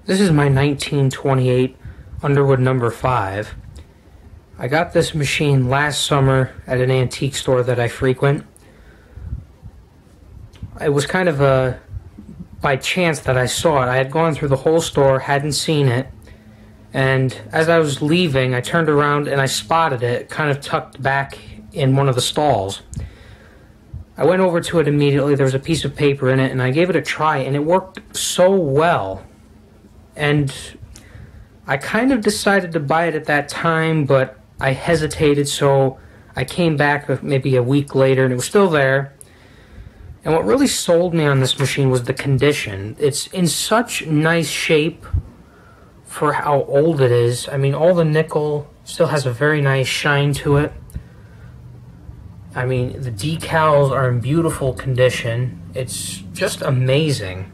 This is my 1928 Underwood No. 5. I got this machine last summer at an antique store that I frequent. It was kind of by chance that I saw it. I had gone through the whole store, hadn't seen it, and as I was leaving, I turned around and I spotted it kind of tucked back in one of the stalls. I went over to it immediately. There was a piece of paper in it, and I gave it a try, and it worked so well. And I kind of decided to buy it at that time, but I hesitated, so I came back maybe a week later, and it was still there. And what really sold me on this machine was the condition. It's in such nice shape for how old it is. I mean, all the nickel still has a very nice shine to it. I mean, the decals are in beautiful condition. It's just amazing.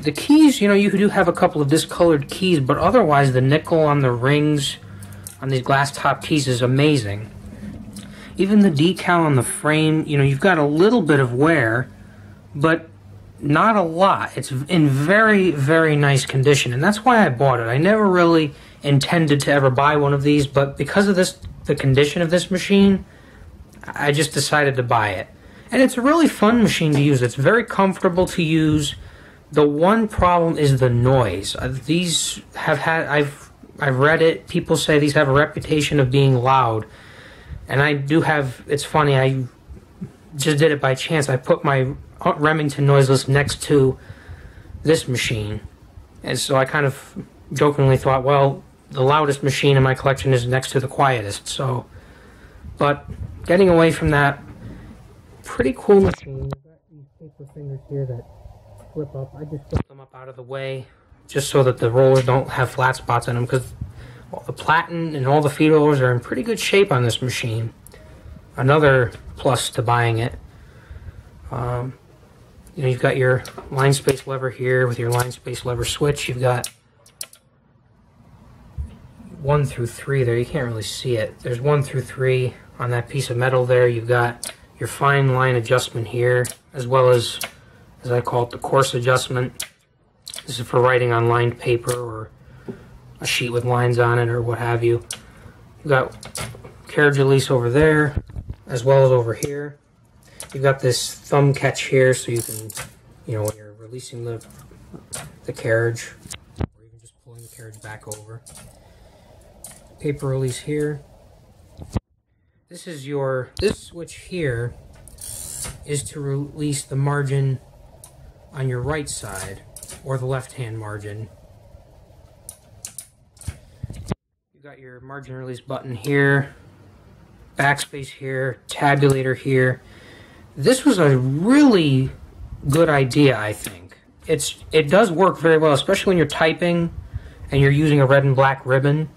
The keys, you do have a couple of discolored keys, but otherwise the nickel on the rings on these glass top keys is amazing. Even the decal on the frame, you've got a little bit of wear, but not a lot. It's in very, very nice condition, and that's why I bought it. I never really intended to ever buy one of these, but because of the condition of this machine, I just decided to buy it. And it's a really fun machine to use. It's very comfortable to use. The one problem is the noise. These have had, I've read it, people say these have a reputation of being loud. And I do have, it's funny, I just did it by chance. I put my Remington noiseless next to this machine. And so I kind of jokingly thought, well, the loudest machine in my collection is next to the quietest. So, but getting away from that, pretty cool machine. You've got these paper fingers here that flip up. I just flip them up out of the way just so that the rollers don't have flat spots in them, because the platen and all the feed rollers are in pretty good shape on this machine. Another plus to buying it. You've got your line space lever here with your line space lever switch. You've got 1 through 3 there. You can't really see it. There's 1 through 3 on that piece of metal there. You've got your fine line adjustment here, as well as I call it, the coarse adjustment. This is for writing on lined paper or a sheet with lines on it or what have you. You've got carriage release over there, as well as over here. You've got this thumb catch here, so you can, when you're releasing the carriage, or even just pulling the carriage back over. Paper release here. This switch here is to release the margin on your right side, or the left-hand margin. You got your margin release button here, backspace here, tabulator here. This was a really good idea, I think. It does work very well, especially when you're typing and you're using a red and black ribbon.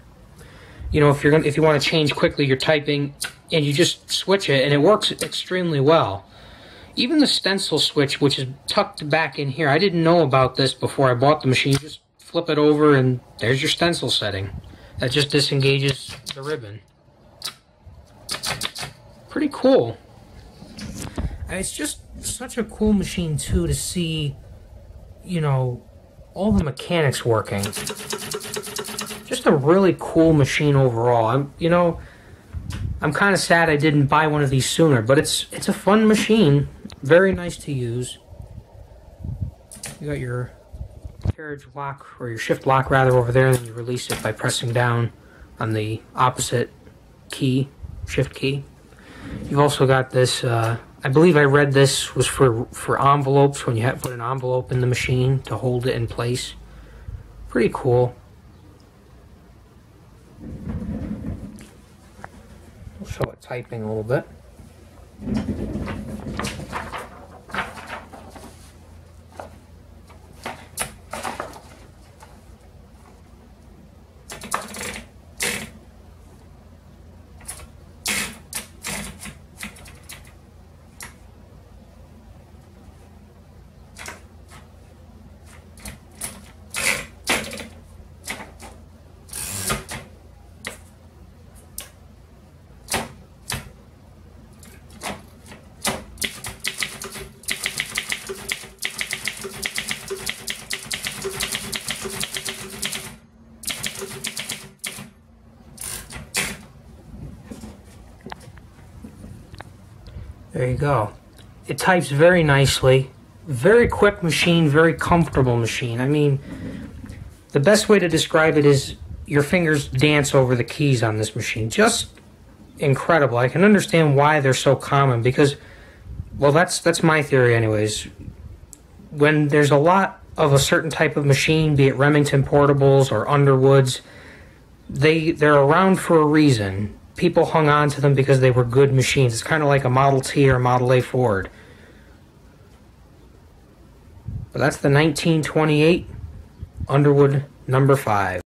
If you want to change quickly, you're typing and you just switch it, and it works extremely well. Even the stencil switch, which is tucked back in here, I didn't know about this before I bought the machine. You just flip it over and there's your stencil setting. That just disengages the ribbon. Pretty cool. And it's just such a cool machine too to see, all the mechanics working. Just a really cool machine overall. I'm kind of sad I didn't buy one of these sooner, but it's a fun machine. Very nice to use. You got your carriage lock, or your shift lock rather, over there, and then you release it by pressing down on the opposite key, shift key. You've also got this, I believe I read this was for envelopes, when you have to put an envelope in the machine to hold it in place. Pretty cool. I'll show it typing a little bit. There you go. It types very nicely. Very quick machine, very comfortable machine. I mean, the best way to describe it is your fingers dance over the keys on this machine. Just incredible. I can understand why they're so common because, well, that's my theory anyways. When there's a lot of a certain type of machine, be it Remington Portables or Underwoods, they're around for a reason. People hung on to them because they were good machines. It's kind of like a Model T or a Model A Ford. But that's the 1928 Underwood number 5.